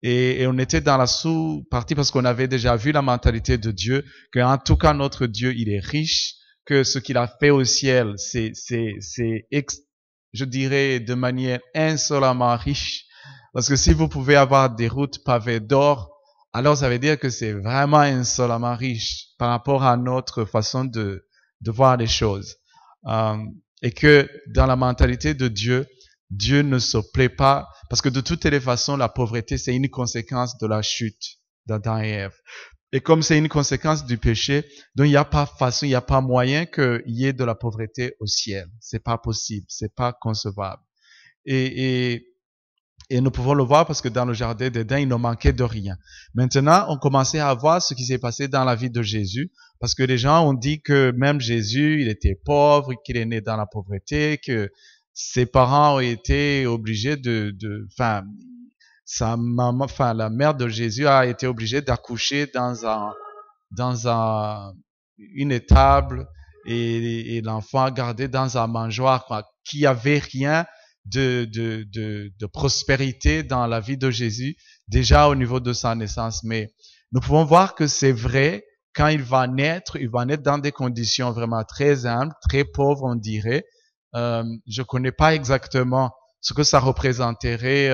Et on était dans la sous-partie parce qu'on avait déjà vu la mentalité de Dieu, que en tout cas notre Dieu, il est riche, que ce qu'il a fait au ciel, je dirais de manière insolemment riche. Parce que si vous pouvez avoir des routes pavées d'or, alors ça veut dire que c'est vraiment insolemment riche par rapport à notre façon de voir les choses. Et que dans la mentalité de Dieu, Dieu ne se plaît pas, parce que de toutes les façons, la pauvreté, c'est une conséquence de la chute d'Adam et Ève. Et comme c'est une conséquence du péché, donc il n'y a pas façon, il n'y a pas moyen qu'il y ait de la pauvreté au ciel. C'est pas possible, c'est pas concevable. Et nous pouvons le voir parce que dans le jardin d'Éden, il ne manquait de rien. Maintenant, on commençait à voir ce qui s'est passé dans la vie de Jésus, parce que les gens ont dit que même Jésus, il était pauvre, qu'il est né dans la pauvreté, que ses parents ont été obligés sa maman, la mère de Jésus a été obligée d'accoucher dans une étable et l'enfant gardé dans un mangeoire, quoi, qui avait rien de prospérité dans la vie de Jésus, déjà au niveau de sa naissance. Mais nous pouvons voir que c'est vrai, quand il va naître dans des conditions vraiment très humbles, très pauvres, on dirait. Je connais pas exactement ce que ça représenterait,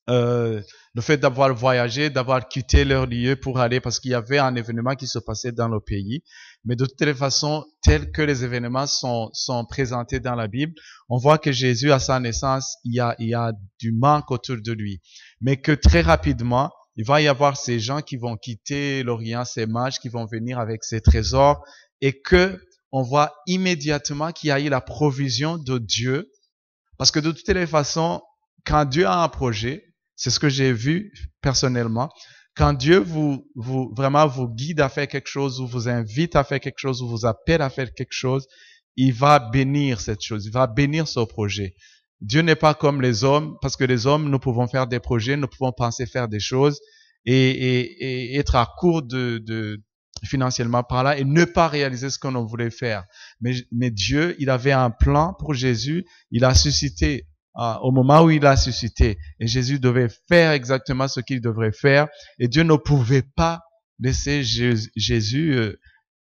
le fait d'avoir voyagé, d'avoir quitté leur lieu pour aller, parce qu'il y avait un événement qui se passait dans le pays. Mais de toutes les façons, tels que les événements sont présentés dans la Bible, on voit que Jésus, à sa naissance, il y a du manque autour de lui. Mais que très rapidement, il va y avoir ces gens qui vont quitter l'Orient, ces mages qui vont venir avec ces trésors, et que on voit immédiatement qu'il y a eu la provision de Dieu. Parce que de toutes les façons, quand Dieu a un projet, c'est ce que j'ai vu personnellement, quand Dieu vraiment vous guide à faire quelque chose, ou vous invite à faire quelque chose, ou vous appelle à faire quelque chose, il va bénir cette chose, il va bénir ce projet. Dieu n'est pas comme les hommes, parce que les hommes, nous pouvons faire des projets, nous pouvons penser faire des choses, et être à court financièrement par là, et ne pas réaliser ce qu'on voulait faire. Mais Dieu, il avait un plan pour Jésus, il a suscité au moment où il a suscité. Et Jésus devait faire exactement ce qu'il devrait faire. Et Dieu ne pouvait pas laisser Jésus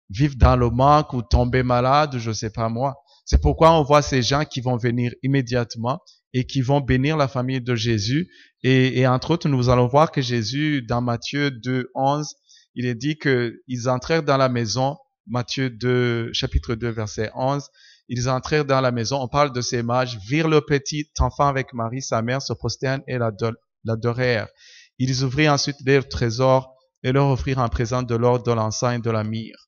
vivre dans le manque ou tomber malade, ou je sais pas moi. C'est pourquoi on voit ces gens qui vont venir immédiatement et qui vont bénir la famille de Jésus. Et entre autres, nous allons voir que Jésus, dans Matthieu 2, 11, il est dit qu'ils entrèrent dans la maison, Matthieu 2, chapitre 2, verset 11, ils entrèrent dans la maison, on parle de ces mages, virent le petit enfant avec Marie, sa mère, se prosternent et l'adorèrent. Ils ouvrirent ensuite leurs trésors et leur offrirent un présent de l'or, de l'encens et de la myrrhe.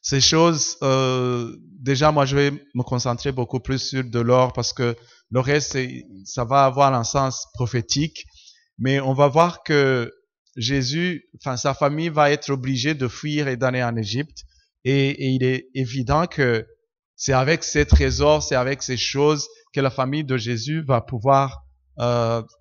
Ces choses, déjà moi je vais me concentrer beaucoup plus sur de l'or parce que le reste, ça va avoir un sens prophétique, mais on va voir que Jésus, sa famille va être obligée de fuir et d'aller en Égypte, et il est évident que c'est avec ces trésors, c'est avec ces choses que la famille de Jésus va pouvoir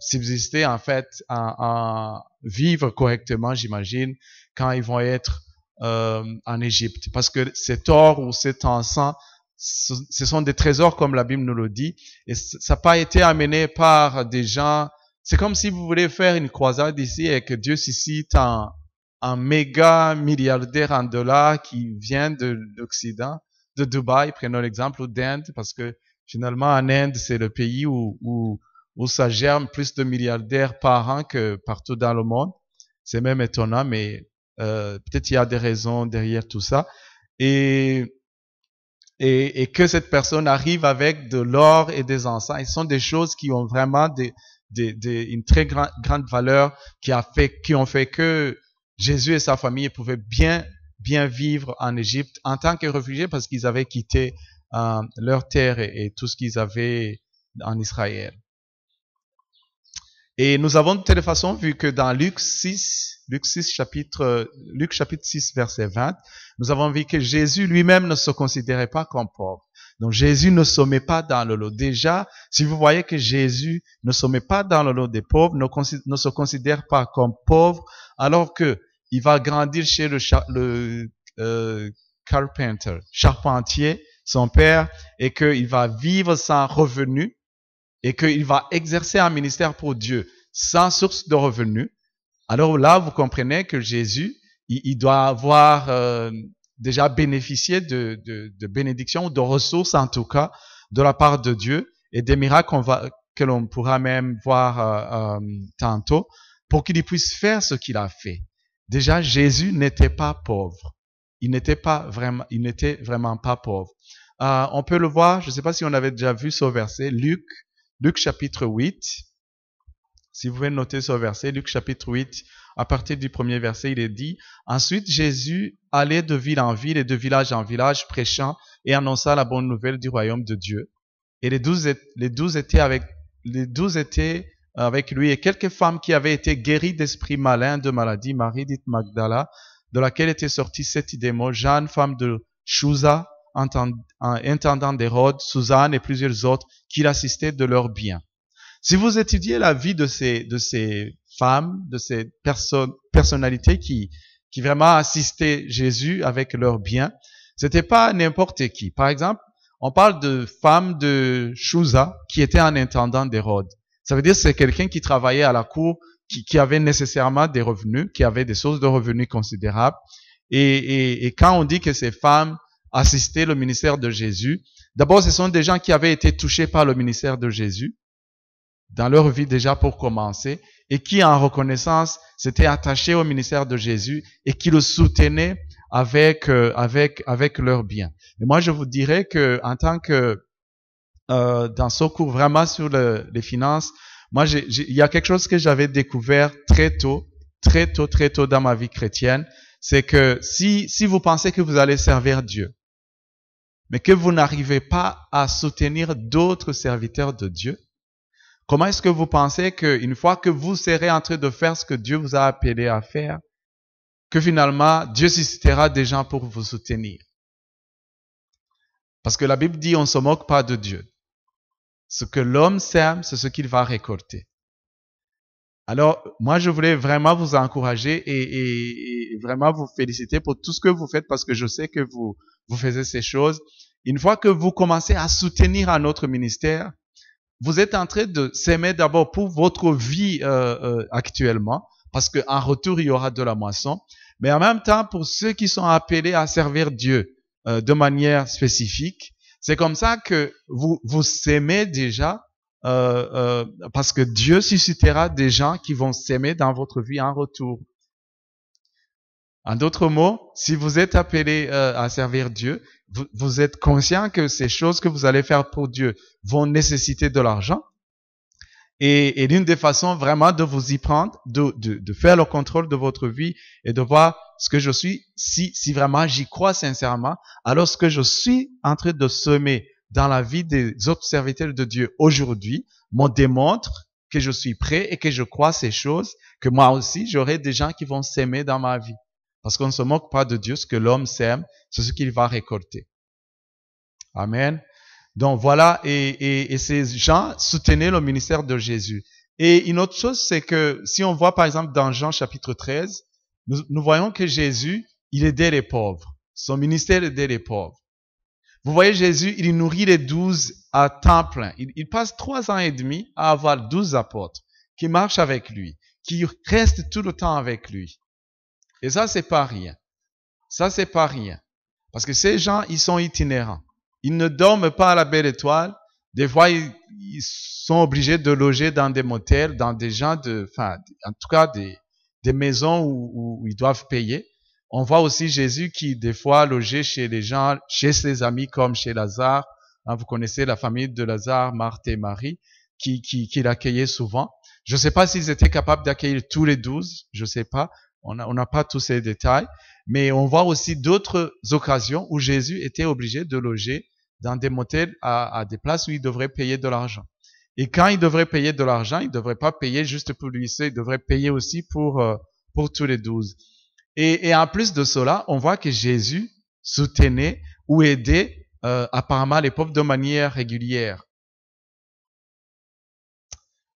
subsister, en fait, en vivre correctement, j'imagine, quand ils vont être en Égypte. Parce que cet or ou cet encens, ce sont des trésors comme la Bible nous le dit, et ça n'a pas été amené par des gens. C'est comme si vous voulez faire une croisade ici et que Dieu suscite un méga milliardaire en dollars qui vient de l'Occident, de Dubaï, prenons l'exemple d'Inde, parce que finalement en Inde, c'est le pays où ça germe plus de milliardaires par an que partout dans le monde. C'est même étonnant, mais peut-être il y a des raisons derrière tout ça. Et que cette personne arrive avec de l'or et des encens. Ce sont des choses qui ont vraiment une très grande valeur, qui ont fait que Jésus et sa famille pouvaient bien vivre en Égypte en tant que réfugiés parce qu'ils avaient quitté leur terre et tout ce qu'ils avaient en Israël. Et nous avons de toute façon vu que dans Luc chapitre 6, verset 20, nous avons vu que Jésus lui-même ne se considérait pas comme pauvre. Donc Jésus ne se met pas dans le lot. Déjà, si vous voyez que Jésus ne se met pas dans le lot des pauvres, ne se considère pas comme pauvre, alors que il va grandir chez le carpenter, charpentier, son père, et qu'il va vivre sans revenu, et qu'il va exercer un ministère pour Dieu. sans source de revenus, alors là, vous comprenez que Jésus, il doit avoir déjà bénéficié de bénédictions ou de ressources, en tout cas, de la part de Dieu, et des miracles que l'on pourra même voir tantôt, pour qu'il puisse faire ce qu'il a fait. Déjà, Jésus n'était pas pauvre. Il n'était vraiment pas pauvre. On peut le voir, je ne sais pas si on avait déjà vu ce verset, Luc chapitre 8. Si vous pouvez noter ce verset, Luc chapitre 8, à partir du premier verset, il est dit, « Ensuite, Jésus allait de ville en ville et de village en village, prêchant et annonçant la bonne nouvelle du royaume de Dieu. Et les douze étaient avec lui, et quelques femmes qui avaient été guéries d'esprits malins, de maladies, Marie dite Magdala, de laquelle étaient sortis 7 démons, Jeanne, femme de Chuza, intendant d'Hérode, Suzanne et plusieurs autres, qui l'assistaient de leurs biens. » Si vous étudiez la vie de ces femmes, de ces personnalités qui vraiment assistaient Jésus avec leurs biens, c'était pas n'importe qui. Par exemple, on parle de femmes de Chuza qui était un intendant d'Hérode. Ça veut dire que c'est quelqu'un qui travaillait à la cour, qui avait nécessairement des revenus, qui avait des sources de revenus considérables. Et quand on dit que ces femmes assistaient le ministère de Jésus, d'abord ce sont des gens qui avaient été touchés par le ministère de Jésus dans leur vie déjà pour commencer, et qui en reconnaissance s'étaient attachés au ministère de Jésus et qui le soutenaient avec leurs biens. Et moi je vous dirais que en tant que dans ce cours vraiment sur les finances, moi il y a quelque chose que j'avais découvert très tôt dans ma vie chrétienne, c'est que si vous pensez que vous allez servir Dieu, mais que vous n'arrivez pas à soutenir d'autres serviteurs de Dieu, comment est-ce que vous pensez qu'une fois que vous serez en train de faire ce que Dieu vous a appelé à faire, que finalement Dieu suscitera des gens pour vous soutenir? Parce que la Bible dit on ne se moque pas de Dieu. Ce que l'homme sème, c'est ce qu'il va récolter. Alors, moi, je voulais vraiment vous encourager et vraiment vous féliciter pour tout ce que vous faites, parce que je sais que vous faites ces choses. Une fois que vous commencez à soutenir un autre ministère, vous êtes en train de s'aimer d'abord pour votre vie actuellement, parce qu'en retour, il y aura de la moisson, mais en même temps pour ceux qui sont appelés à servir Dieu de manière spécifique. C'est comme ça que vous s'aimez déjà, parce que Dieu suscitera des gens qui vont s'aimer dans votre vie en retour. En d'autres mots, si vous êtes appelé à servir Dieu, vous êtes conscient que ces choses que vous allez faire pour Dieu vont nécessiter de l'argent. Et l'une des façons vraiment de vous y prendre, de faire le contrôle de votre vie et de voir ce que je suis, si vraiment j'y crois sincèrement, alors ce que je suis en train de semer dans la vie des autres serviteurs de Dieu aujourd'hui me démontre que je suis prêt et que je crois ces choses, que moi aussi j'aurai des gens qui vont s'aimer dans ma vie. Parce qu'on ne se moque pas de Dieu, ce que l'homme sème, c'est ce qu'il va récolter. Amen. Donc voilà, et ces gens soutenaient le ministère de Jésus. Et une autre chose, c'est que si on voit par exemple dans Jean chapitre 13, nous voyons que Jésus, il aidait les pauvres. Son ministère aidait les pauvres. Vous voyez, Jésus, il nourrit les 12 à temps plein. Il passe 3 ans et demi à avoir 12 apôtres qui marchent avec lui, qui restent tout le temps avec lui. Et ça, c'est pas rien. Ça, c'est pas rien. Parce que ces gens, ils sont itinérants. Ils ne dorment pas à la Belle Étoile. Des fois, ils sont obligés de loger dans des motels, dans des gens en tout cas, des maisons où ils doivent payer. On voit aussi Jésus qui, des fois, logeait chez les gens, chez ses amis, comme chez Lazare. Vous connaissez la famille de Lazare, Marthe et Marie, qui l'accueillait souvent. Je ne sais pas s'ils étaient capables d'accueillir tous les 12. Je ne sais pas. On n'a pas tous ces détails. Mais on voit aussi d'autres occasions où Jésus était obligé de loger dans des motels à des places où il devrait payer de l'argent. Et quand il devrait payer de l'argent, il ne devrait pas payer juste pour lui seul, il devrait payer aussi pour tous les 12. Et en plus de cela, on voit que Jésus soutenait ou aidait apparemment les pauvres de manière régulière.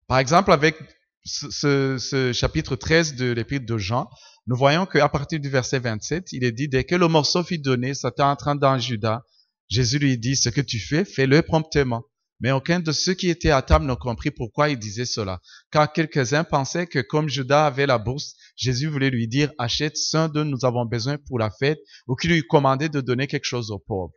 Par exemple, avec ce chapitre 13 de l'épître de Jean, nous voyons qu'à partir du verset 27, il est dit, dès que le morceau fut donné, Satan entrant dans Judas, Jésus lui dit, ce que tu fais, fais-le promptement. Mais aucun de ceux qui étaient à table ne comprit pourquoi il disait cela. Car quelques-uns pensaient que comme Judas avait la bourse, Jésus voulait lui dire, achète ce dont nous avons besoin pour la fête, ou qu'il lui commandait de donner quelque chose aux pauvres.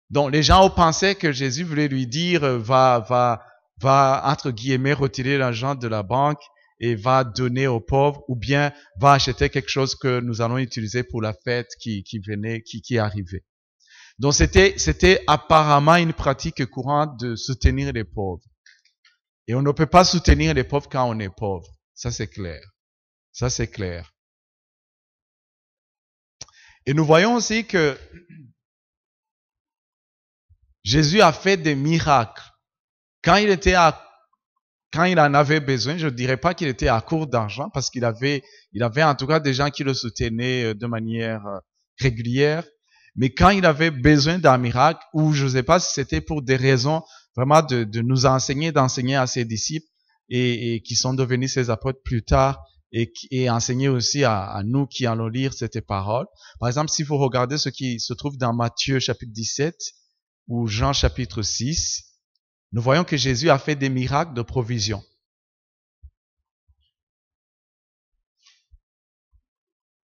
Donc, les gens pensaient que Jésus voulait lui dire, va, entre guillemets, retirer l'argent de la banque et va donner aux pauvres, ou bien va acheter quelque chose que nous allons utiliser pour la fête qui arrivait. Donc, c'était apparemment une pratique courante de soutenir les pauvres. Et on ne peut pas soutenir les pauvres quand on est pauvre. Ça, c'est clair. Ça, c'est clair. Et nous voyons aussi que Jésus a fait des miracles. Quand il en avait besoin, je ne dirais pas qu'il était à court d'argent, parce qu'il avait en tout cas des gens qui le soutenaient de manière régulière. Mais quand il avait besoin d'un miracle, ou je ne sais pas si c'était pour des raisons vraiment de nous d'enseigner à ses disciples, et qui sont devenus ses apôtres plus tard, et enseigner aussi à nous qui allons lire cette parole. Par exemple, si vous regardez ce qui se trouve dans Matthieu chapitre 17, ou Jean chapitre 6, nous voyons que Jésus a fait des miracles de provision.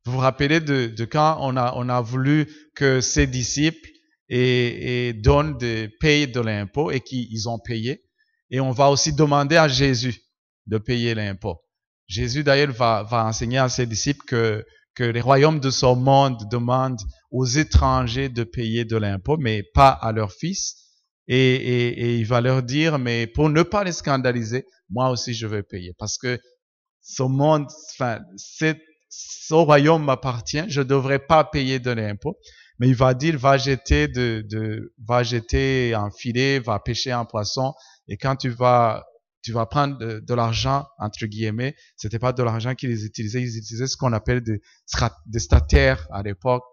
Vous vous rappelez de quand on a voulu que ses disciples payent de l'impôt et qu'ils ont payé. Et on va aussi demander à Jésus de payer l'impôt. Jésus d'ailleurs va enseigner à ses disciples que les royaumes de ce monde demandent aux étrangers de payer de l'impôt, mais pas à leurs fils. Et il va leur dire, mais pour ne pas les scandaliser, moi aussi je vais payer. Parce que ce monde, ce royaume m'appartient, je ne devrais pas payer de l'impôt. Mais il va dire, va jeter un filet, va pêcher un poisson, et quand tu vas prendre de l'argent, entre guillemets, c'était pas de l'argent qu'ils utilisaient, ils utilisaient ce qu'on appelle des statères à l'époque,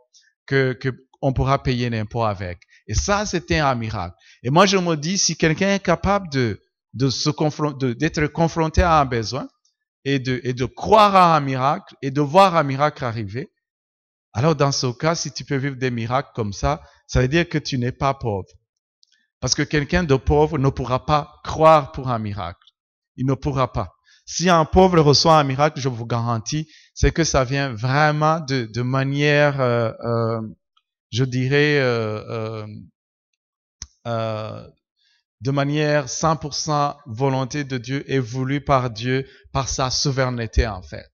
que on pourra payer l'impôt avec. Et ça, c'était un miracle. Et moi, je me dis, si quelqu'un est capable d'être confronté à un besoin, et de croire à un miracle, et de voir un miracle arriver, alors dans ce cas, si tu peux vivre des miracles comme ça veut dire que tu n'es pas pauvre. Parce que quelqu'un de pauvre ne pourra pas croire pour un miracle. Il ne pourra pas. Si un pauvre reçoit un miracle, je vous garantis, c'est que ça vient vraiment de manière, je dirais, de manière 100% volonté de Dieu et voulu par Dieu, par sa souveraineté en fait.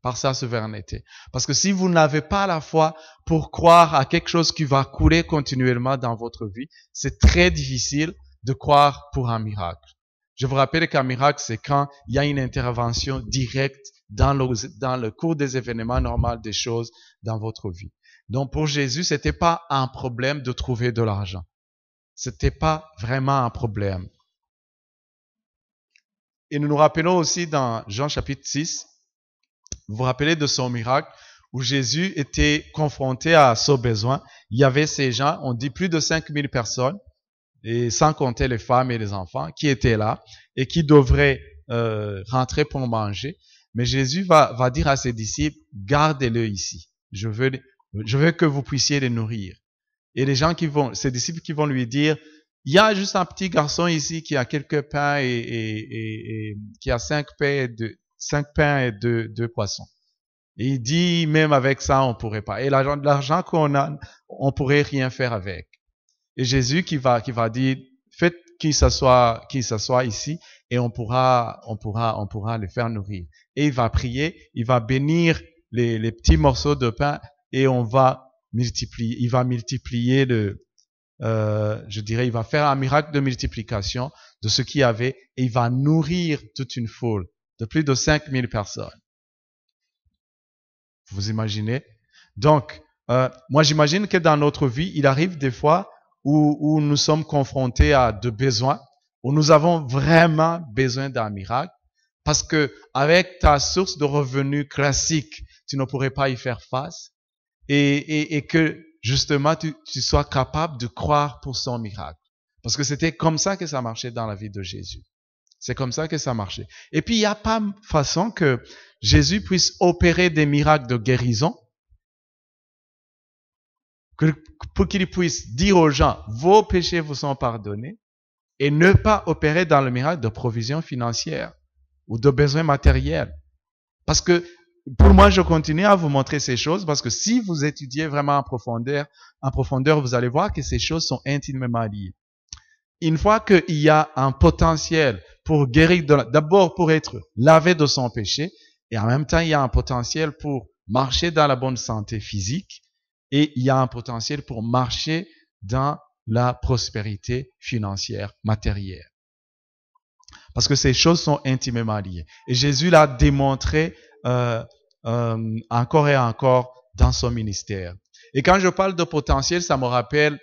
Par sa souveraineté. Parce que si vous n'avez pas la foi pour croire à quelque chose qui va couler continuellement dans votre vie, c'est très difficile de croire pour un miracle. Je vous rappelle qu'un miracle, c'est quand il y a une intervention directe dans le cours des événements normaux des choses dans votre vie. Donc pour Jésus, c'était pas un problème de trouver de l'argent. C'était pas vraiment un problème. Et nous nous rappelons aussi dans Jean chapitre 6, vous vous rappelez de son miracle où Jésus était confronté à son besoin. Il y avait ces gens, on dit plus de 5000 personnes, et sans compter les femmes et les enfants, qui étaient là et qui devraient rentrer pour manger. Mais Jésus va dire à ses disciples, gardez-le ici. Je veux que vous puissiez les nourrir. Et les gens ces disciples qui vont lui dire, il y a juste un petit garçon ici qui a quelques pains et qui a 5 pains et deux poissons. Et il dit, même avec ça, on pourrait pas. Et l'argent qu'on a, on pourrait rien faire avec. Et Jésus qui va dire, faites qu'il s'assoie ici et on pourra les faire nourrir. Et il va prier, il va bénir les petits morceaux de pain et il va multiplier il va faire un miracle de multiplication de ce qu'il y avait et il va nourrir toute une foule de plus de 5000 personnes. Vous imaginez? Donc, moi j'imagine que dans notre vie, il arrive des fois où nous sommes confrontés à de besoins, où nous avons vraiment besoin d'un miracle, parce que avec ta source de revenus classique, tu ne pourrais pas y faire face, et que justement tu sois capable de croire pour son miracle. Parce que c'était comme ça que ça marchait dans la vie de Jésus. C'est comme ça que ça marchait. Et puis il n'y a pas façon que Jésus puisse opérer des miracles de guérison pour qu'il puisse dire aux gens, vos péchés vous sont pardonnés, et ne pas opérer dans le miracle de provision financière ou de besoins matériels. Parce que pour moi, je continue à vous montrer ces choses parce que si vous étudiez vraiment en profondeur, vous allez voir que ces choses sont intimement liées. Une fois qu'il y a un potentiel pour guérir, d'abord pour être lavé de son péché, et en même temps, il y a un potentiel pour marcher dans la bonne santé physique, et il y a un potentiel pour marcher dans la prospérité financière, matérielle. Parce que ces choses sont intimement liées. Et Jésus l'a démontré encore et encore dans son ministère. Et quand je parle de potentiel, ça me rappelle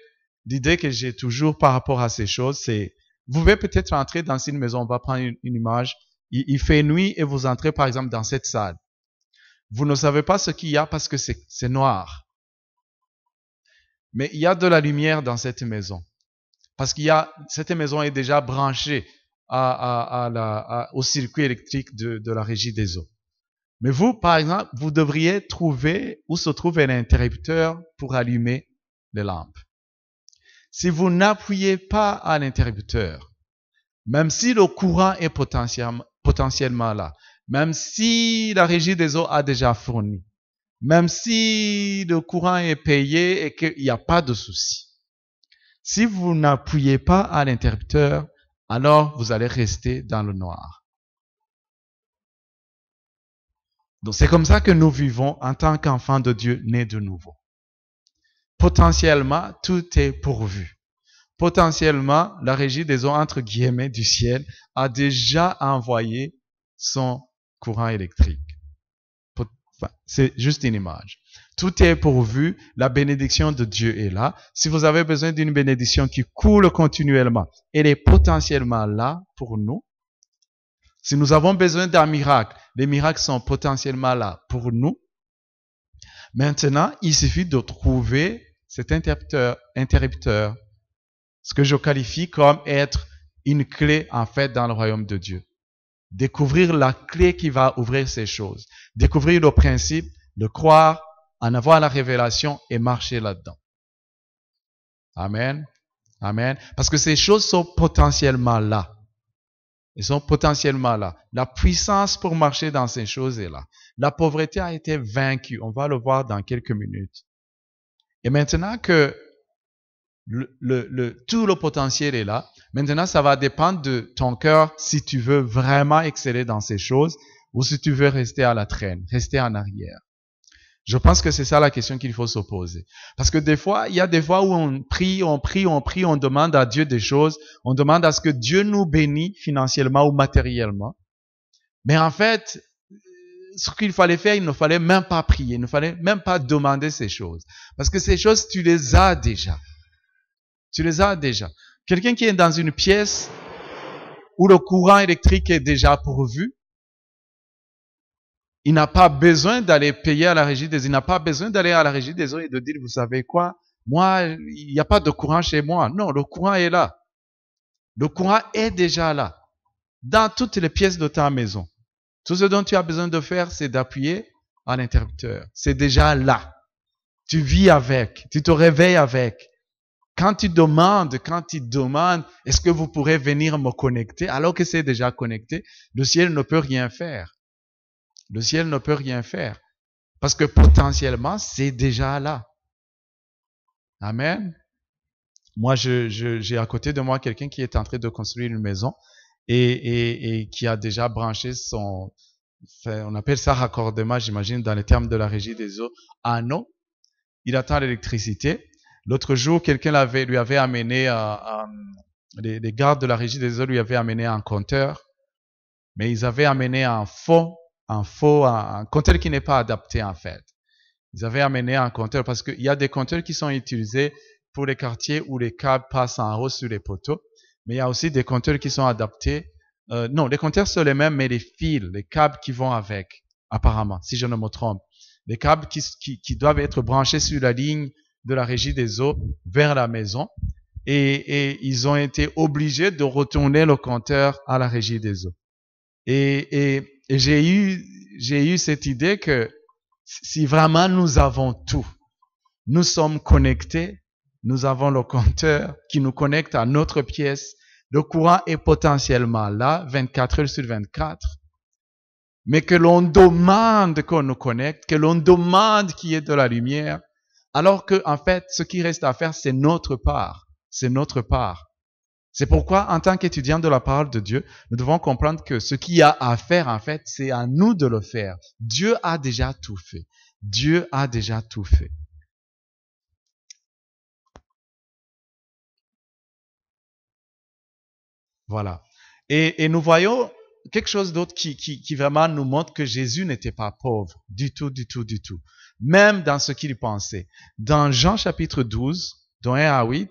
l'idée que j'ai toujours par rapport à ces choses, c'est, vous pouvez peut-être entrer dans une maison, on va prendre une image, il fait nuit et vous entrez par exemple dans cette salle. Vous ne savez pas ce qu'il y a parce que c'est noir. Mais il y a de la lumière dans cette maison. Parce cette maison est déjà branchée au circuit électrique de la régie des eaux. Mais vous, par exemple, vous devriez trouver où se trouve un interrupteur pour allumer les lampes. Si vous n'appuyez pas à l'interrupteur, même si le courant est potentiellement là, même si la régie des eaux a déjà fourni, même si le courant est payé et qu'il n'y a pas de souci, si vous n'appuyez pas à l'interrupteur, alors vous allez rester dans le noir. Donc c'est comme ça que nous vivons en tant qu'enfants de Dieu nés de nouveau. Potentiellement, tout est pourvu. Potentiellement, la régie des eaux, entre guillemets, du ciel, a déjà envoyé son courant électrique. C'est juste une image. Tout est pourvu, la bénédiction de Dieu est là. Si vous avez besoin d'une bénédiction qui coule continuellement, elle est potentiellement là pour nous. Si nous avons besoin d'un miracle, les miracles sont potentiellement là pour nous. Maintenant, il suffit de trouver cet interrupteur, ce que je qualifie comme être une clé en fait dans le royaume de Dieu. Découvrir la clé qui va ouvrir ces choses. Découvrir le principe, le croire, en avoir la révélation et marcher là-dedans. Amen. Amen. Parce que ces choses sont potentiellement là. Elles sont potentiellement là. La puissance pour marcher dans ces choses est là. La pauvreté a été vaincue. On va le voir dans quelques minutes. Et maintenant que tout le potentiel est là, maintenant ça va dépendre de ton cœur si tu veux vraiment exceller dans ces choses ou si tu veux rester à la traîne, rester en arrière. Je pense que c'est ça la question qu'il faut se poser. Parce que des fois, il y a des fois où on prie, on demande à Dieu des choses, on demande à ce que Dieu nous bénisse financièrement ou matériellement. Mais en fait, ce qu'il fallait faire, il ne fallait même pas prier, il ne fallait même pas demander ces choses. Parce que ces choses, tu les as déjà. Tu les as déjà. Quelqu'un qui est dans une pièce où le courant électrique est déjà pourvu, il n'a pas besoin d'aller payer à la régie des eaux. Il n'a pas besoin d'aller à la régie des eaux et de dire, vous savez quoi, moi, il n'y a pas de courant chez moi. Non, le courant est là. Le courant est déjà là. Dans toutes les pièces de ta maison. Tout ce dont tu as besoin de faire, c'est d'appuyer à l'interrupteur. C'est déjà là. Tu vis avec. Tu te réveilles avec. Quand tu demandes, est-ce que vous pourrez venir me connecter, alors que c'est déjà connecté, le ciel ne peut rien faire. Le ciel ne peut rien faire. Parce que potentiellement, c'est déjà là. Amen. Moi, j'ai à côté de moi quelqu'un qui est en train de construire une maison et qui a déjà branché on appelle ça raccordement, j'imagine, dans les termes de la régie des eaux, en eau. Il attend l'électricité. L'autre jour, quelqu'un lui avait amené, les gardes de la régie des eaux lui avaient amené un compteur, mais ils avaient amené un compteur qui n'est pas adapté en fait. Ils avaient amené un compteur parce qu'il y a des compteurs qui sont utilisés pour les quartiers où les câbles passent en haut sur les poteaux, mais il y a aussi des compteurs qui sont adaptés. Non, les compteurs sont les mêmes, mais les fils, les câbles qui vont avec, apparemment, si je ne me trompe. Les câbles qui doivent être branchés sur la ligne de la régie des eaux vers la maison et ils ont été obligés de retourner le compteur à la régie des eaux. Et j'ai eu cette idée que si vraiment nous avons tout, nous sommes connectés, nous avons le compteur qui nous connecte à notre pièce, Le courant est potentiellement là, 24 heures sur 24. Mais que l'on demande qu'on nous connecte, que l'on demande qu'il y ait de la lumière, alors que, en fait, ce qui reste à faire, c'est notre part. C'est notre part. C'est pourquoi, en tant qu'étudiant de la parole de Dieu, nous devons comprendre que ce qu'il y a à faire, en fait, c'est à nous de le faire. Dieu a déjà tout fait. Dieu a déjà tout fait. Voilà. Et nous voyons quelque chose d'autre qui vraiment nous montre que Jésus n'était pas pauvre du tout, du tout, du tout. Même dans ce qu'il pensait. Dans Jean chapitre 12, dans 1 à 8,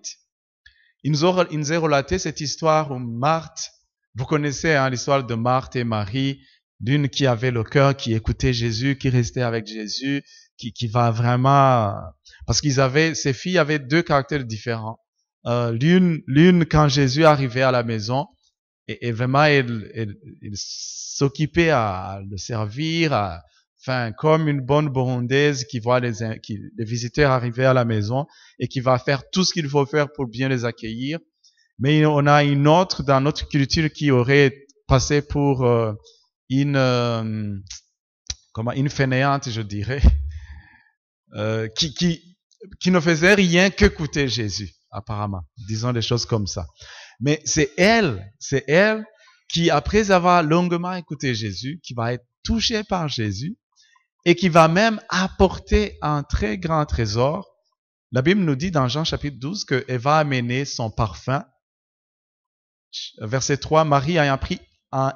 il nous a relaté cette histoire où Marthe, vous connaissez l'histoire de Marthe et Marie, l'une qui avait le cœur, qui écoutait Jésus, qui restait avec Jésus, qui va vraiment... Parce ces filles avaient deux caractères différents. L'une, quand Jésus arrivait à la maison, et vraiment, elle s'occupait à le servir, comme une bonne Burundaise qui voit les visiteurs arriver à la maison et qui va faire tout ce qu'il faut faire pour bien les accueillir. Mais on a une autre dans notre culture qui aurait passé pour une fainéante, je dirais, qui ne faisait rien qu'écouter Jésus, apparemment. Disons des choses comme ça. Mais c'est elle qui, après avoir longuement écouté Jésus, qui va être touchée par Jésus et qui va même apporter un très grand trésor. La Bible nous dit dans Jean chapitre 12 qu'elle va amener son parfum. Verset 3, Marie ayant pris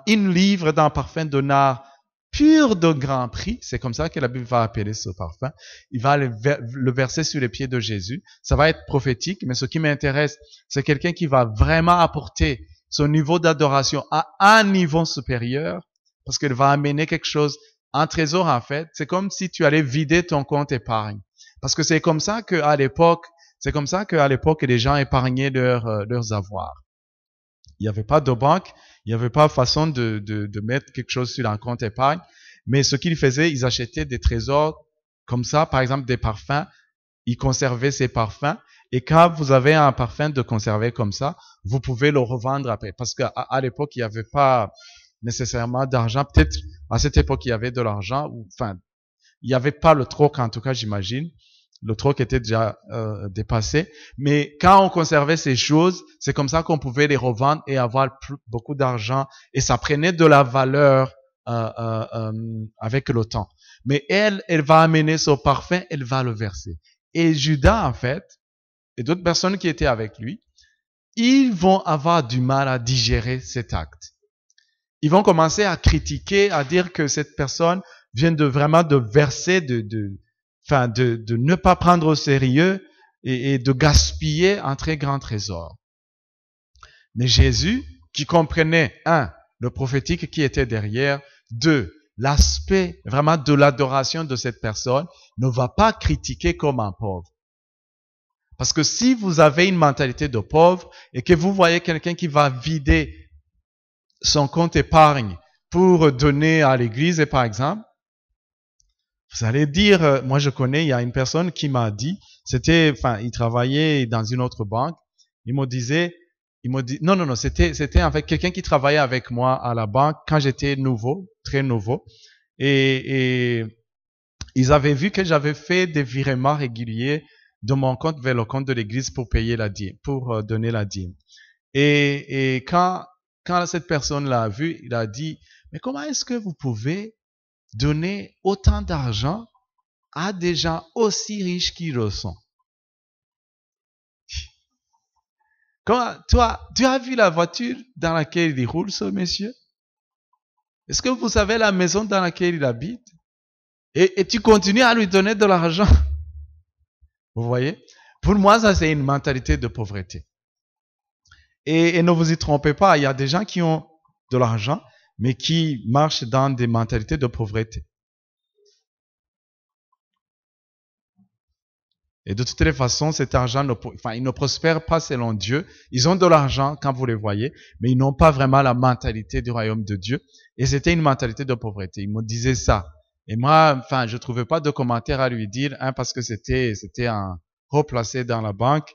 une livre d'un parfum de nard pur de grand prix, c'est comme ça que la Bible va appeler ce parfum. Il va le verser sur les pieds de Jésus. Ça va être prophétique, mais ce qui m'intéresse, c'est quelqu'un qui va vraiment apporter son niveau d'adoration à un niveau supérieur, parce qu'il va amener quelque chose, un trésor en fait. C'est comme si tu allais vider ton compte épargne. Parce que c'est comme ça qu'à l'époque, les gens épargnaient leurs avoirs. Il n'y avait pas de banque, il n'y avait pas façon de mettre quelque chose sur un compte épargne. Mais ce qu'ils faisaient, ils achetaient des trésors comme ça, par exemple des parfums. Ils conservaient ces parfums. Et quand vous avez un parfum de conserver comme ça, vous pouvez le revendre après. Parce qu'à l'époque, il n'y avait pas nécessairement d'argent. Peut-être à cette époque, il y avait de l'argent. Il n'y avait pas le troc, en tout cas, j'imagine. Le troc était déjà dépassé. Mais quand on conservait ces choses, c'est comme ça qu'on pouvait les revendre et avoir beaucoup d'argent. Et ça prenait de la valeur avec le temps. Mais elle va amener son parfum, elle va le verser. Et Judas, en fait, et d'autres personnes qui étaient avec lui, ils vont avoir du mal à digérer cet acte. Ils vont commencer à critiquer, à dire que cette personne vient de verser, de ne pas prendre au sérieux et de gaspiller un très grand trésor. Mais Jésus, qui comprenait, le prophétique qui était derrière, 2, l'aspect vraiment de l'adoration de cette personne, ne va pas critiquer comme un pauvre. Parce que si vous avez une mentalité de pauvre et que vous voyez quelqu'un qui va vider son compte épargne pour donner à l'église, par vous allez dire, moi je connais, il y a une personne qui m'a dit, il travaillait dans une autre banque, il me dit, non, c'était en fait quelqu'un qui travaillait avec moi à la banque quand j'étais nouveau, très nouveau, et ils avaient vu que j'avais fait des virements réguliers de mon compte vers le compte de l'église pour payer la dîme, pour donner la dîme. Et quand cette personne l'a vu, il a dit, mais comment est-ce que vous pouvez donner autant d'argent à des gens aussi riches qu'ils le sont? Toi, tu as vu la voiture dans laquelle il roule, ce monsieur? Est-ce que vous savez la maison dans laquelle il habite? Et tu continues à lui donner de l'argent. Vous voyez? Pour moi, ça c'est une mentalité de pauvreté. Et ne vous y trompez pas, il y a des gens qui ont de l'argent, mais qui marchent dans des mentalités de pauvreté. Et de toutes les façons, cet argent, il ne prospère pas selon Dieu. Ils ont de l'argent quand vous les voyez, mais ils n'ont pas vraiment la mentalité du royaume de Dieu. Et c'était une mentalité de pauvreté. Il me disait ça. Et moi, je trouvais pas de commentaire à lui dire, parce que c'était un haut placé dans la banque.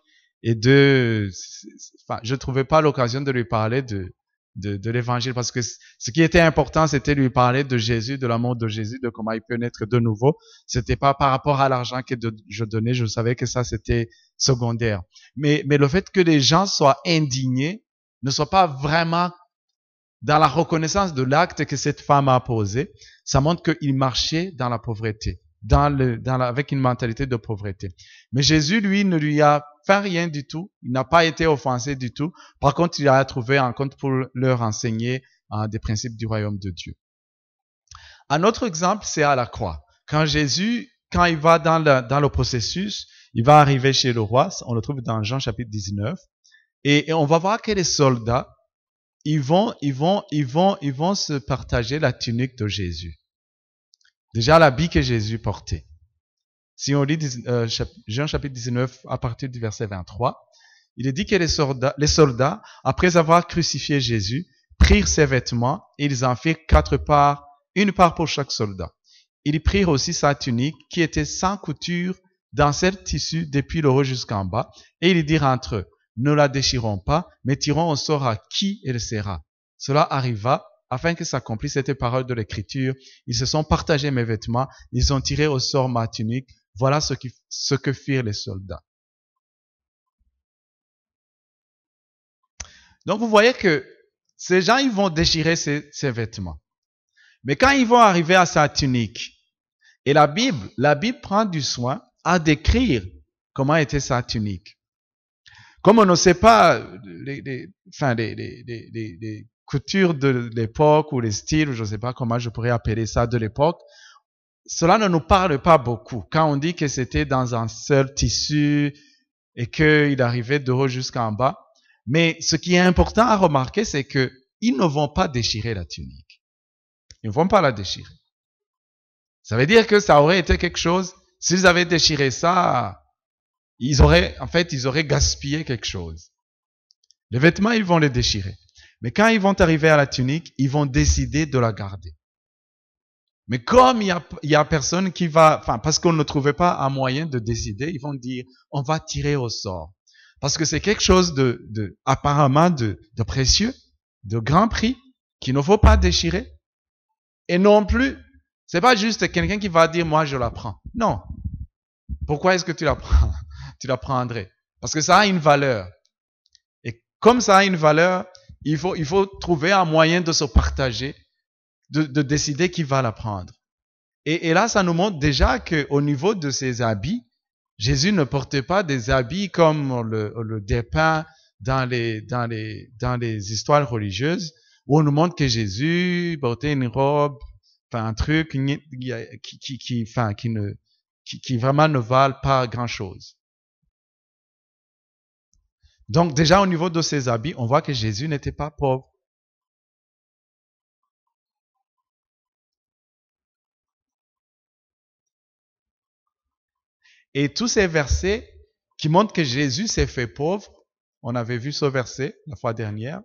enfin, je trouvais pas l'occasion de lui parler de l'évangile parce que ce qui était important, c'était lui parler de Jésus, de l'amour de Jésus, de comment il peut naître de nouveau. C'était pas par rapport à l'argent que je donnais, je savais que ça c'était secondaire. Mais le fait que les gens soient indignés, ne soient pas vraiment dans la reconnaissance de l'acte que cette femme a posé, ça montre qu'il marchait dans la pauvreté, avec une mentalité de pauvreté. Mais Jésus, lui, ne lui a fait rien du tout. Il n'a pas été offensé du tout. Par contre, il a trouvé un compte pour leur enseigner des principes du royaume de Dieu. Un autre exemple, c'est à la croix. Quand Jésus, quand il va dans le processus, il va arriver chez le roi. On le trouve dans Jean chapitre 19. Et on va voir que les soldats, ils vont se partager la tunique de Jésus. Déjà l'habit que Jésus portait. Si on lit Jean chapitre 19 à partir du verset 23, il est dit que les soldats, après avoir crucifié Jésus, prirent ses vêtements et ils en firent 4 parts, une part pour chaque soldat. Ils prirent aussi sa tunique qui était sans couture dans seul tissu depuis le haut jusqu'en bas et ils dirent entre eux, ne la déchirons pas, mais tirons au sort à qui elle sera. Cela arriva afin que s'accomplisse cette parole de l'Écriture. Ils se sont partagés mes vêtements, ils ont tiré au sort ma tunique. Voilà ce que firent les soldats. Donc vous voyez que ces gens, ils vont déchirer ces vêtements. Mais quand ils vont arriver à sa tunique, et la Bible prend du soin à décrire comment était sa tunique. Comme on ne sait pas les coutures de l'époque ou les styles, je ne sais pas comment je pourrais appeler ça de l'époque, cela ne nous parle pas beaucoup. Quand on dit que c'était dans un seul tissu et qu'il arrivait de haut jusqu'en bas. Mais ce qui est important à remarquer, c'est que ils ne vont pas déchirer la tunique. Ils ne vont pas la déchirer. Ça veut dire que ça aurait été quelque chose, s'ils avaient déchiré ça, ils auraient gaspillé quelque chose. Les vêtements, ils vont les déchirer. Mais quand ils vont arriver à la tunique, ils vont décider de la garder. Mais comme il y a personne qui va, parce qu'on ne trouvait pas un moyen de décider, ils vont dire, on va tirer au sort. Parce que c'est quelque chose apparemment de précieux, de grand prix, qu'il ne faut pas déchirer. Et non plus, c'est pas juste quelqu'un qui va dire, moi je la prends. Non. Pourquoi est-ce que tu la prends? Tu la prendrais. Parce que ça a une valeur. Et comme ça a une valeur, il faut trouver un moyen de se partager, de décider qui va la prendre. Et là, ça nous montre déjà qu'au niveau de ses habits, Jésus ne portait pas des habits comme on le dépeint dans les histoires religieuses, où on nous montre que Jésus portait une robe, un truc qui vraiment ne valent pas grand chose. Donc déjà au niveau de ses habits, on voit que Jésus n'était pas pauvre. Et tous ces versets qui montrent que Jésus s'est fait pauvre, on avait vu ce verset la fois dernière,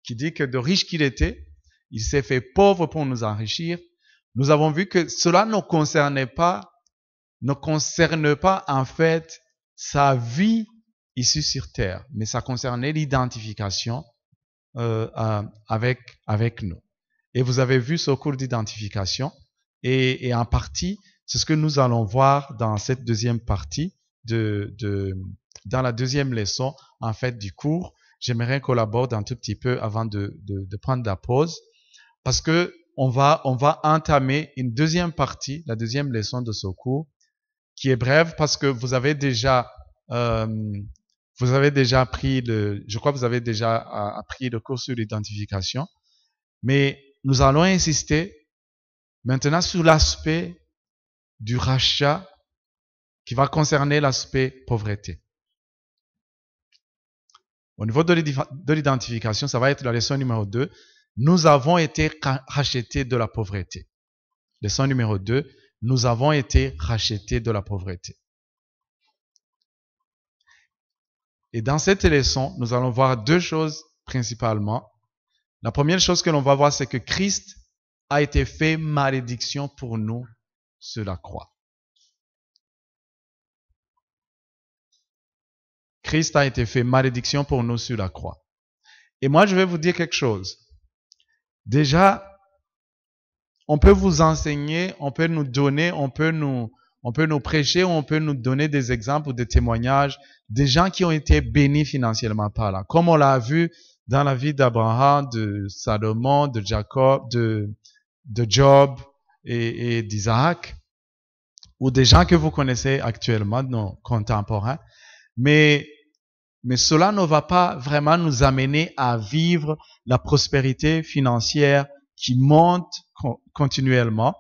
qui dit que de riche qu'il était, il s'est fait pauvre pour nous enrichir. Nous avons vu que cela ne concerne pas en fait sa vie issue sur terre, mais ça concernait l'identification avec nous. Et vous avez vu ce cours d'identification et en partie, c'est ce que nous allons voir dans cette deuxième partie dans la deuxième leçon en fait du cours. J'aimerais qu'on l'aborde un tout petit peu avant de prendre la pause, parce que on va entamer une deuxième partie, la deuxième leçon de ce cours, qui est brève parce que vous avez déjà appris le cours sur l'identification, mais nous allons insister maintenant sur l'aspect du rachat qui va concerner l'aspect pauvreté. Au niveau de l'identification, ça va être la leçon numéro 2. Nous avons été rachetés de la pauvreté. Leçon numéro 2. Nous avons été rachetés de la pauvreté. Et dans cette leçon, nous allons voir deux choses principalement. La première chose que l'on va voir, c'est que Christ a été fait malédiction pour nous sur la croix. Christ a été fait malédiction pour nous sur la croix. Et moi, je vais vous dire quelque chose. Déjà, on peut vous enseigner, on peut nous donner, on peut nous prêcher, on peut nous donner des exemples ou des témoignages des gens qui ont été bénis financièrement par là. Comme on l'a vu dans la vie d'Abraham, de Salomon, de Jacob, de Job et d'Isaac, ou des gens que vous connaissez actuellement, nos contemporains. Mais cela ne va pas vraiment nous amener à vivre la prospérité financière qui monte continuellement,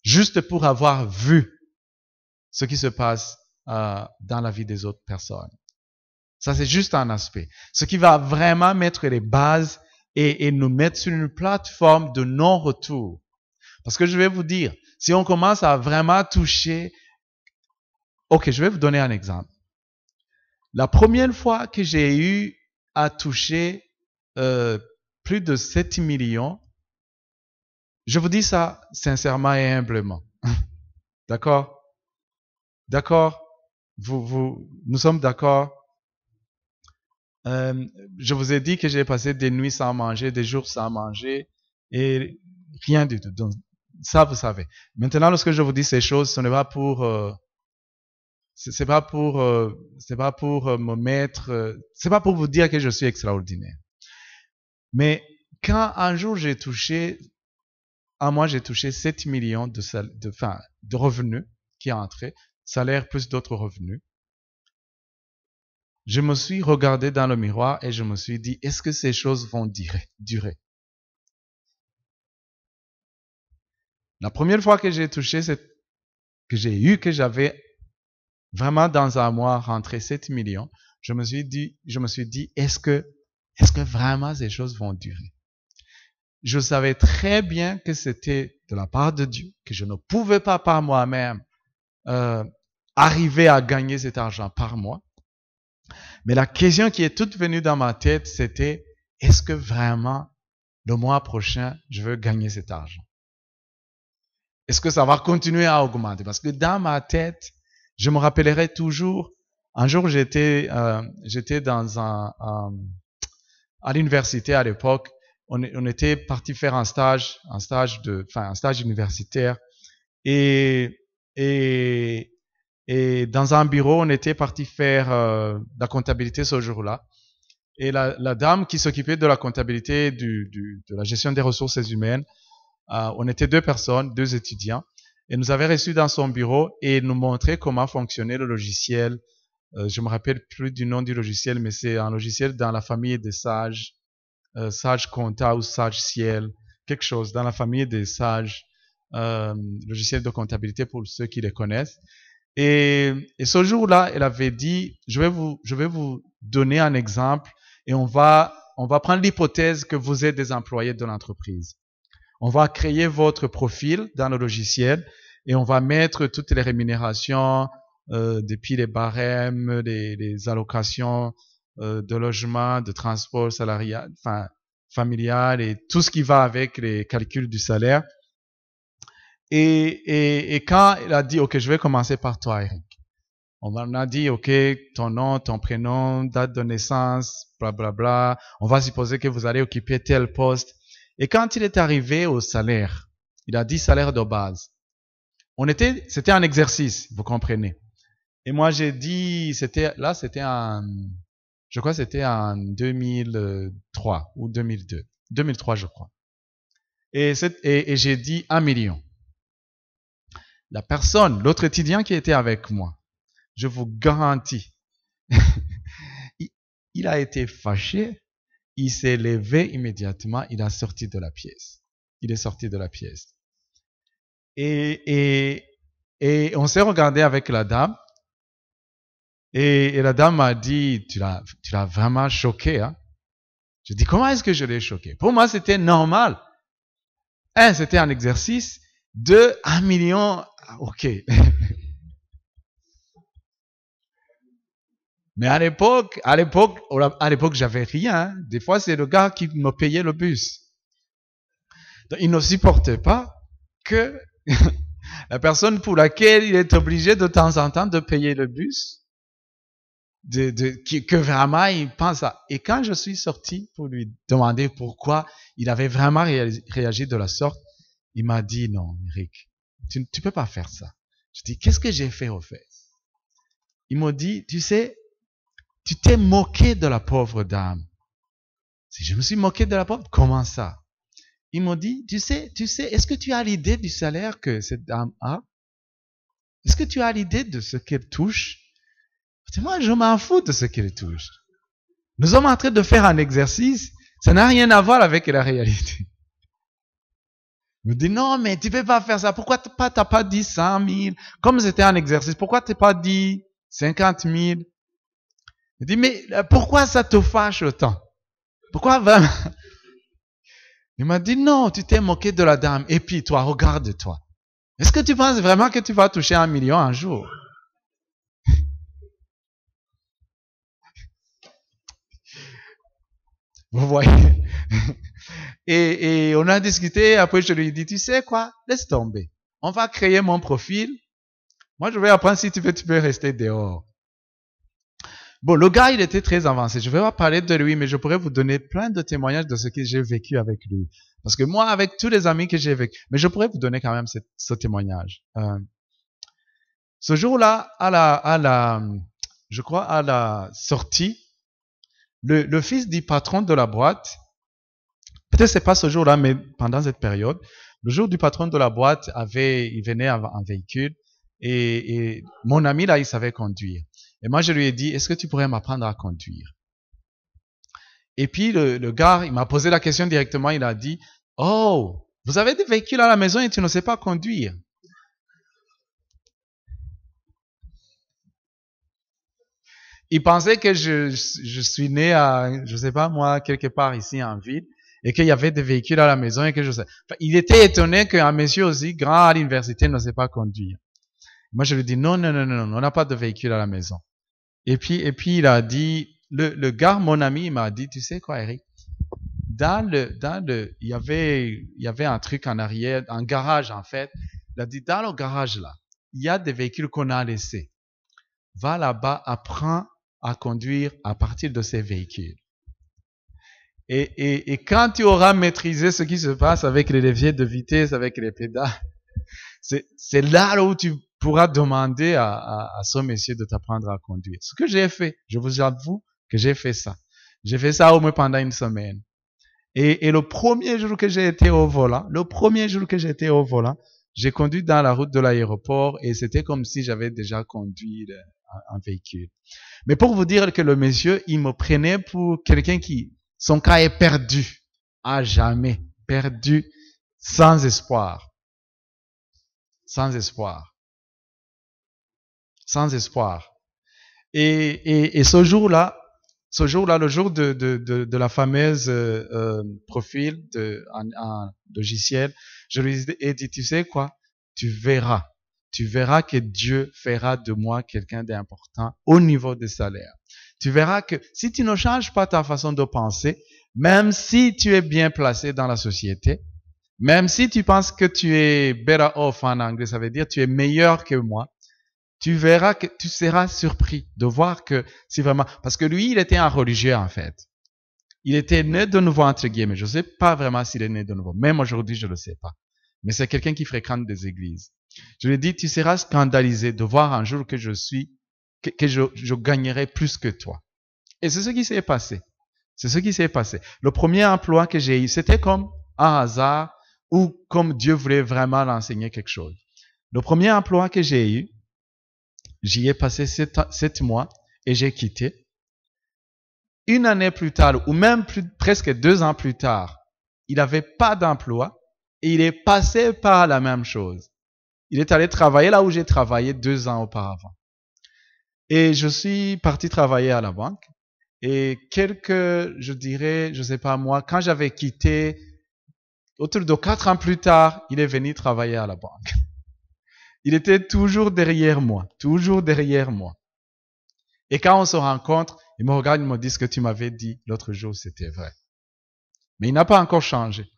juste pour avoir vu ce qui se passe dans la vie des autres personnes. Ça, c'est juste un aspect. Ce qui va vraiment mettre les bases et nous mettre sur une plateforme de non-retour. Parce que je vais vous dire, si on commence à vraiment toucher... Ok, je vais vous donner un exemple. La première fois que j'ai eu à toucher plus de 7 millions, je vous dis ça sincèrement et humblement. D'accord? D'accord? Nous sommes d'accord? Je vous ai dit que j'ai passé des nuits sans manger, des jours sans manger, et rien du tout. Donc, ça, vous savez. Maintenant, lorsque je vous dis ces choses, ce n'est pas pour... c'est pas pour me mettre... c'est pas pour vous dire que je suis extraordinaire. Mais quand un jour j'ai touché... À moi, j'ai touché 7 millions de revenus qui entraient, salaire plus d'autres revenus. Je me suis regardé dans le miroir et je me suis dit, est-ce que ces choses vont durer? La première fois que j'ai touché, que j'avais vraiment dans un mois rentré 7 millions, je me suis dit, est-ce que vraiment ces choses vont durer? Je savais très bien que c'était de la part de Dieu, que je ne pouvais pas par moi-même arriver à gagner cet argent par mois. Mais la question qui est toute venue dans ma tête, c'était, est-ce que vraiment le mois prochain, je veux gagner cet argent? Est-ce que ça va continuer à augmenter? Parce que dans ma tête, je me rappellerai toujours, un jour j'étais à l'université à l'époque. On était parti faire un stage universitaire et dans un bureau, on était parti faire la comptabilité ce jour-là. Et la dame qui s'occupait de la comptabilité de la gestion des ressources humaines, on était 2 personnes, 2 étudiants, et nous avait reçus dans son bureau et nous montrait comment fonctionnait le logiciel. Je me rappelle plus du nom du logiciel, mais c'est un logiciel dans la famille des Sage. Sage Compta ou Sage Ciel, quelque chose dans la famille des Sage, logiciels de comptabilité pour ceux qui les connaissent. Et ce jour-là, elle avait dit, je vais vous donner un exemple et on va prendre l'hypothèse que vous êtes des employés de l'entreprise. On va créer votre profil dans le logiciel et on va mettre toutes les rémunérations, depuis les barèmes, les allocations, de logement, de transport salarial, familial et tout ce qui va avec les calculs du salaire. Et quand il a dit, OK, je vais commencer par toi, Eric. On a dit, OK, ton nom, ton prénom, date de naissance, blablabla. On va supposer que vous allez occuper tel poste. Et quand il est arrivé au salaire, il a dit salaire de base. C'était un exercice, vous comprenez. Et moi, j'ai dit, je crois que c'était en 2003 ou 2002. 2003, je crois. Et j'ai dit 1 million. La personne, l'autre étudiant qui était avec moi, je vous garantis, il a été fâché, il s'est levé immédiatement, il est sorti de la pièce. Et on s'est regardé avec la dame. Et la dame m'a dit, tu l'as vraiment choqué, hein? Je dis, comment est-ce que je l'ai choqué? Pour moi, c'était normal. C'était un exercice. 2, 1 million, ok. Mais à l'époque, j'avais rien. Des fois, c'est le gars qui me payait le bus. Donc, il ne supportait pas que la personne pour laquelle il est obligé de temps en temps de payer le bus que vraiment il pense à. Et quand je suis sorti pour lui demander pourquoi il avait vraiment réagi de la sorte, il m'a dit non, Eric, tu peux pas faire ça. Je dis qu'est-ce que j'ai fait au fait? Il m'a dit, tu sais, tu t'es moqué de la pauvre dame. Si je me suis moqué de la pauvre, comment ça? Il m'a dit, tu sais, est-ce que tu as l'idée du salaire que cette dame a? Est-ce que tu as l'idée de ce qu'elle touche? Moi, je m'en fous de ce qu'elle touche. Nous sommes en train de faire un exercice, ça n'a rien à voir avec la réalité. Il me dit, non, mais tu peux pas faire ça. Pourquoi t'as pas dit 100 000? Comme c'était un exercice, pourquoi t'as pas dit 50 000? Il dit, mais pourquoi ça te fâche autant? Pourquoi vraiment? Il m'a dit, non, tu t'es moqué de la dame. Et puis, toi, regarde-toi. Est-ce que tu penses vraiment que tu vas toucher 1 million un jour? Vous voyez? Et on a discuté, après je lui ai dit, tu sais quoi? Laisse tomber. On va créer mon profil. Moi, je vais apprendre si tu peux rester dehors. Bon, le gars, il était très avancé. Je vais pas parler de lui, mais je pourrais vous donner plein de témoignages de ce que j'ai vécu avec lui. Parce que moi, avec tous les amis que j'ai vécu, mais je pourrais vous donner quand même ce témoignage. Ce jour-là, je crois à la sortie, le fils du patron de la boîte, peut-être c'est pas ce jour-là, mais pendant cette période, le jour du patron de la boîte il venait en véhicule et mon ami là, il savait conduire. Et moi, je lui ai dit, est-ce que tu pourrais m'apprendre à conduire? Et puis le gars, il m'a posé la question directement, il a dit, oh, vous avez des véhicules à la maison et tu ne sais pas conduire. Il pensait que je suis né à, je sais pas moi, quelque part ici en ville, et qu'il y avait des véhicules à la maison et que je sais. Enfin, il était étonné qu'un monsieur aussi grand à l'université ne sait pas conduire. Moi, je lui dis non, on n'a pas de véhicule à la maison. Et puis il a dit, le gars, mon ami, il m'a dit, tu sais quoi, Eric? Il y avait un truc en arrière, un garage en fait. Il a dit, dans le garage là, il y a des véhicules qu'on a laissés. Va là-bas, apprends à conduire à partir de ces véhicules. Et quand tu auras maîtrisé ce qui se passe avec les leviers de vitesse, avec les pédales, c'est là où tu pourras demander à ce monsieur de t'apprendre à conduire. Ce que j'ai fait, je vous avoue que j'ai fait ça. J'ai fait ça au moins pendant une semaine. Et le premier jour que j'ai été au volant, j'ai conduit dans la route de l'aéroport et c'était comme si j'avais déjà conduit un véhicule. Mais pour vous dire que le monsieur, il me prenait pour quelqu'un qui, son cas est perdu. À jamais. Perdu. Sans espoir. Sans espoir. Sans espoir. Et ce jour-là, le jour de la fameuse profil de logiciel, je lui ai dit, tu sais quoi? Tu verras que Dieu fera de moi quelqu'un d'important au niveau des salaires. Tu verras que si tu ne changes pas ta façon de penser, même si tu es bien placé dans la société, même si tu penses que tu es better off en anglais, ça veut dire tu es meilleur que moi, tu verras que tu seras surpris de voir que c'est vraiment... Parce que lui, il était un religieux en fait. Il était né de nouveau entre guillemets. Je ne sais pas vraiment s'il est né de nouveau. Même aujourd'hui, je ne le sais pas. Mais c'est quelqu'un qui fréquente des églises. Je lui ai dit, tu seras scandalisé de voir un jour que je gagnerai plus que toi. Et c'est ce qui s'est passé. C'est ce qui s'est passé. Le premier emploi que j'ai eu, c'était comme un hasard ou comme Dieu voulait vraiment l'enseigner quelque chose. Le premier emploi que j'ai eu, j'y ai passé 7 mois et j'ai quitté. Une année plus tard, ou même presque 2 ans plus tard, il n'avait pas d'emploi et il est passé par la même chose. Il est allé travailler là où j'ai travaillé 2 ans auparavant. Et je suis parti travailler à la banque. Et je dirais, je sais pas moi, quand j'avais quitté, autour de 4 ans plus tard, il est venu travailler à la banque. Il était toujours derrière moi. Et quand on se rencontre, il me regarde, il me dit ce que tu m'avais dit l'autre jour, c'était vrai. Mais il n'a pas encore changé.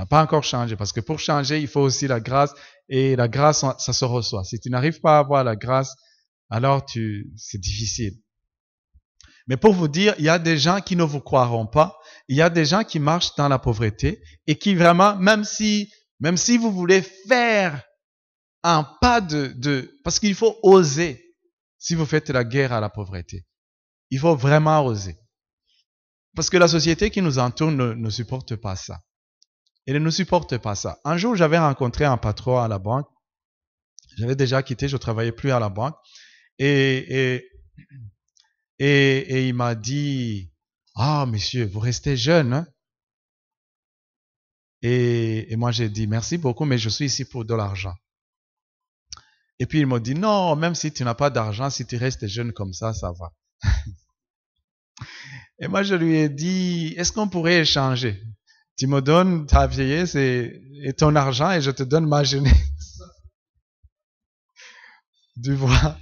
Parce que pour changer, il faut aussi la grâce. Et la grâce, ça se reçoit. Si tu n'arrives pas à avoir la grâce, alors c'est difficile. Mais pour vous dire, il y a des gens qui ne vous croiront pas. Il y a des gens qui marchent dans la pauvreté et qui vraiment, même si vous voulez faire un pas parce qu'il faut oser si vous faites la guerre à la pauvreté. Il faut vraiment oser. Parce que la société qui nous entoure ne supporte pas ça. Elle ne supporte pas ça. Un jour, j'avais rencontré un patron à la banque. J'avais déjà quitté, je ne travaillais plus à la banque. Et il m'a dit, ah, monsieur, vous restez jeune, hein? Et moi, j'ai dit, merci beaucoup, mais je suis ici pour de l'argent. Et puis, il m'a dit, non, même si tu n'as pas d'argent, si tu restes jeune comme ça va. Et moi, je lui ai dit, est-ce qu'on pourrait échanger? Tu me donnes ta vieillesse et ton argent et je te donne ma jeunesse. Tu vois?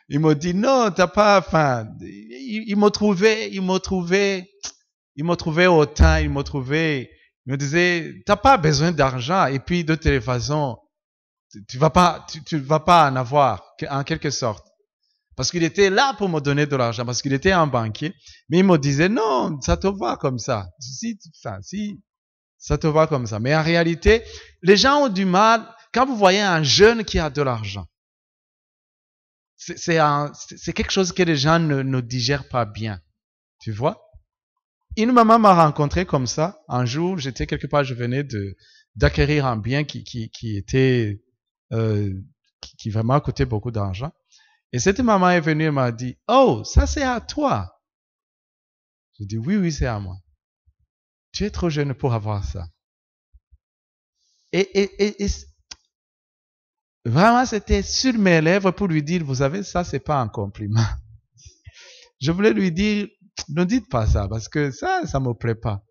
Il m'a dit, non, t'as pas, enfin, il m'a trouvé hautain, il me disait, t'as pas besoin d'argent et puis de toute façon, tu vas pas en avoir, en quelque sorte. Parce qu'il était là pour me donner de l'argent, parce qu'il était un banquier. Mais il me disait, non, ça te va comme ça. Si, ça te va comme ça. Mais en réalité, les gens ont du mal, quand vous voyez un jeune qui a de l'argent, c'est quelque chose que les gens ne digèrent pas bien. Tu vois? Une maman m'a rencontré comme ça. Un jour, j'étais quelque part, je venais d'acquérir un bien qui était, qui vraiment coûtait beaucoup d'argent. Et cette maman est venue et m'a dit, oh, ça c'est à toi. Je dis, oui, c'est à moi. Tu es trop jeune pour avoir ça. Et vraiment, c'était sur mes lèvres pour lui dire, vous savez, ça c'est pas un compliment. Je voulais lui dire, ne dites pas ça, parce que ça me plaît pas.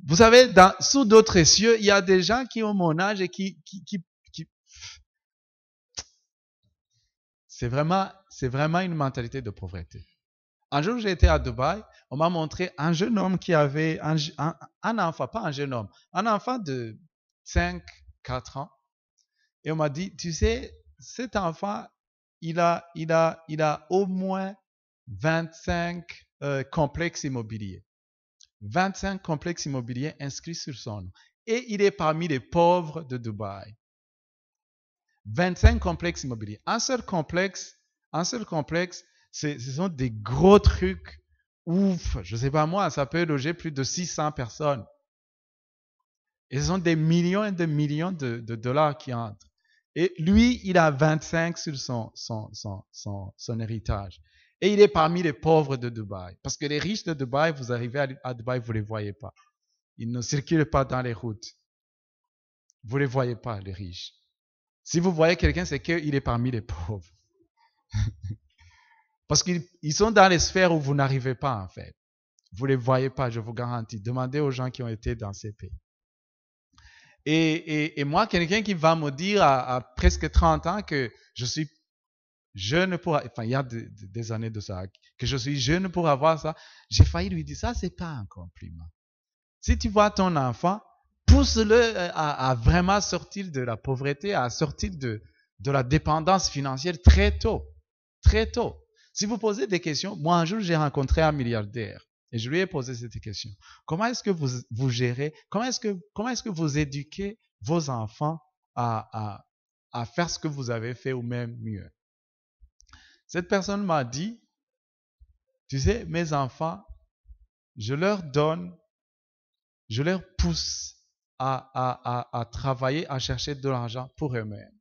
Vous savez, sous d'autres cieux, il y a des gens qui ont mon âge et qui c'est vraiment une mentalité de pauvreté. Un jour, j'ai été à Dubaï, on m'a montré un jeune homme qui avait un enfant, pas un jeune homme, un enfant de 5, 4 ans. Et on m'a dit, tu sais, cet enfant, il a au moins 25 complexes immobiliers. 25 complexes immobiliers inscrits sur son nom. Et il est parmi les pauvres de Dubaï. 25 complexes immobiliers. Un seul complexe, ce sont des gros trucs. Ouf, je sais pas moi, ça peut loger plus de 600 personnes. Et ce sont des millions et des millions de dollars qui entrent. Et lui, il a 25 sur son héritage. Et il est parmi les pauvres de Dubaï. Parce que les riches de Dubaï, vous arrivez à Dubaï, vous ne les voyez pas. Ils ne circulent pas dans les routes. Vous ne les voyez pas, les riches. Si vous voyez quelqu'un, c'est qu'il est parmi les pauvres. Parce qu'ils sont dans les sphères où vous n'arrivez pas, en fait. Vous ne les voyez pas, je vous garantis. Demandez aux gens qui ont été dans ces pays. Et moi, quelqu'un qui va me dire à presque 30 ans que je suis jeune pour... Enfin, il y a des années de ça. Que je suis jeune pour avoir ça. J'ai failli lui dire, ça, c'est pas un compliment. Si tu vois ton enfant, pousse-le à vraiment sortir de la pauvreté, à sortir de la dépendance financière très tôt. Très tôt. Si vous posez des questions, moi un jour j'ai rencontré un milliardaire et je lui ai posé cette question. Comment est-ce que vous gérez, comment est-ce que vous éduquez vos enfants à faire ce que vous avez fait ou même mieux? Cette personne m'a dit, tu sais, mes enfants, je leur pousse à travailler, à chercher de l'argent pour eux-mêmes.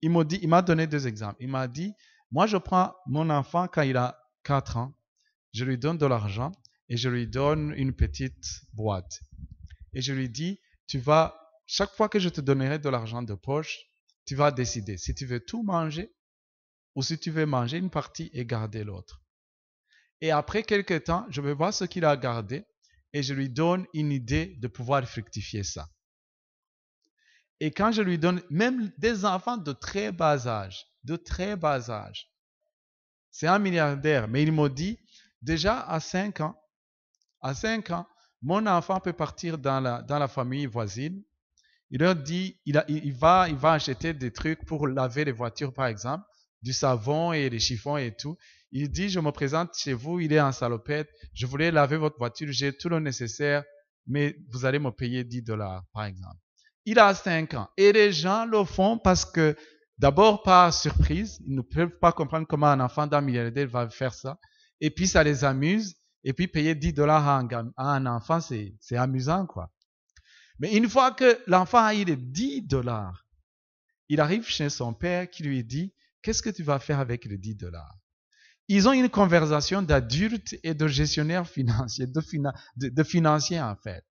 Il m'a donné 2 exemples. Il m'a dit, moi je prends mon enfant quand il a 4 ans, je lui donne de l'argent et je lui donne une petite boîte. Et je lui dis, chaque fois que je te donnerai de l'argent de poche, tu vas décider si tu veux tout manger ou si tu veux manger une partie et garder l'autre. Et après quelques temps, je vais voir ce qu'il a gardé et je lui donne une idée de pouvoir fructifier ça. Et quand je lui donne même des enfants de très bas âge, c'est un milliardaire, mais il m'a dit, déjà à 5 ans, mon enfant peut partir dans la famille voisine. Il leur dit, il va acheter des trucs pour laver les voitures, par exemple. du savon et des chiffons et tout. Il dit, je me présente chez vous, il est en salopette, je voulais laver votre voiture, j'ai tout le nécessaire, mais vous allez me payer 10 dollars, par exemple. Il a 5 ans. Et les gens le font parce que, d'abord par surprise, ils ne peuvent pas comprendre comment un enfant d'un milliardaire va faire ça. Et puis ça les amuse. Et puis payer 10 dollars à un enfant, c'est amusant, quoi. Mais une fois que l'enfant a eu les 10 dollars, il arrive chez son père qui lui dit, qu'est-ce que tu vas faire avec les 10 dollars? Ils ont une conversation d'adultes et de gestionnaires financiers, de financiers en fait.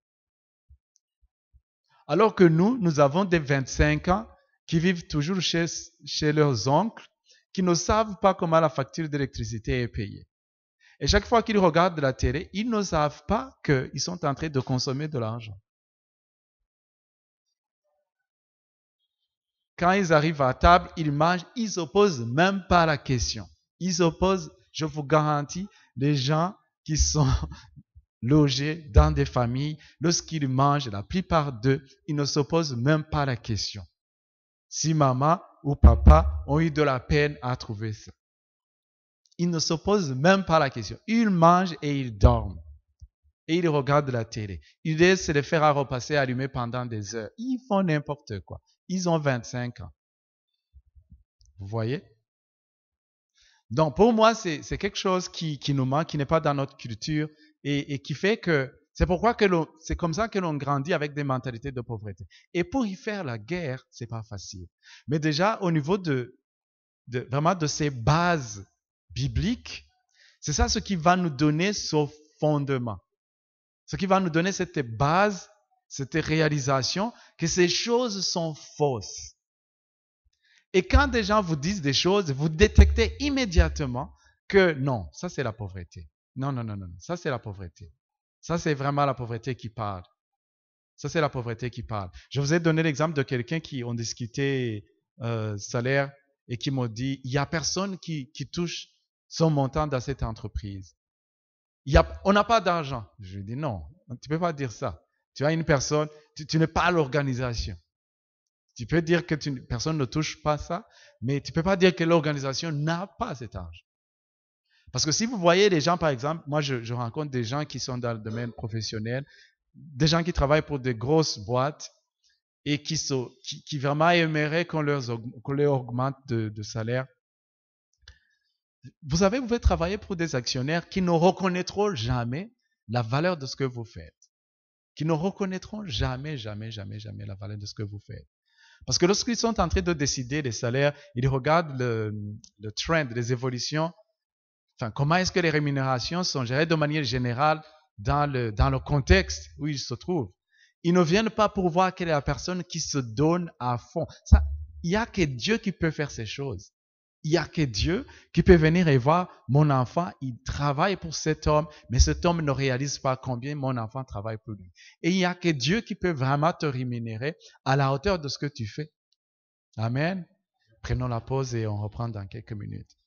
Alors que nous avons des 25 ans qui vivent toujours chez leurs oncles, qui ne savent pas comment la facture d'électricité est payée. Et chaque fois qu'ils regardent la télé, ils ne savent pas qu'ils sont en train de consommer de l'argent. Quand ils arrivent à table, ils mangent, ils ne se posent même pas la question. Ils se posent, je vous garantis, les gens qui sont logés dans des familles, lorsqu'ils mangent, la plupart d'eux, ils ne se posent même pas la question. Si maman ou papa ont eu de la peine à trouver ça. Ils ne se posent même pas la question. Ils mangent et ils dorment. Et ils regardent la télé. Ils laissent les fers à repasser allumés pendant des heures. Ils font n'importe quoi. Ils ont 25 ans. Vous voyez? Donc, pour moi, c'est quelque chose qui nous manque, qui n'est pas dans notre culture et qui fait que c'est pourquoi c'est comme ça que l'on grandit avec des mentalités de pauvreté. Et pour y faire la guerre, c'est pas facile. Mais déjà, au niveau vraiment de ces bases bibliques, c'est ça ce qui va nous donner ce fondement. Ce qui va nous donner cette base, cette réalisation que ces choses sont fausses. Et quand des gens vous disent des choses, vous détectez immédiatement que non, ça c'est la pauvreté. Non, non, non, non, ça c'est la pauvreté. Ça c'est vraiment la pauvreté qui parle. Ça c'est la pauvreté qui parle. Je vous ai donné l'exemple de quelqu'un qui ont discuté salaire et qui m'a dit, il n'y a personne qui touche son montant dans cette entreprise. On n'a pas d'argent. Je lui dis non, tu ne peux pas dire ça. Tu as une personne, tu n'es pas l'organisation. Tu peux dire que personne ne touche pas ça, mais tu ne peux pas dire que l'organisation n'a pas cet argent. Parce que si vous voyez les gens, par exemple, moi je rencontre des gens qui sont dans le domaine professionnel, des gens qui travaillent pour des grosses boîtes et qui vraiment aimeraient qu'on leur augmente de salaire. Vous pouvez travailler pour des actionnaires qui ne reconnaîtront jamais la valeur de ce que vous faites. Qui ne reconnaîtront jamais, jamais, jamais, jamais la valeur de ce que vous faites. Parce que lorsqu'ils sont en train de décider des salaires, ils regardent le trend, les évolutions. Enfin, comment est-ce que les rémunérations sont gérées de manière générale dans le contexte où ils se trouvent. Ils ne viennent pas pour voir quelle est la personne qui se donne à fond. Il n'y a que Dieu qui peut faire ces choses. Il n'y a que Dieu qui peut venir et voir mon enfant, il travaille pour cet homme, mais cet homme ne réalise pas combien mon enfant travaille pour lui. Et il n'y a que Dieu qui peut vraiment te rémunérer à la hauteur de ce que tu fais. Amen. Prenons la pause et on reprend dans quelques minutes.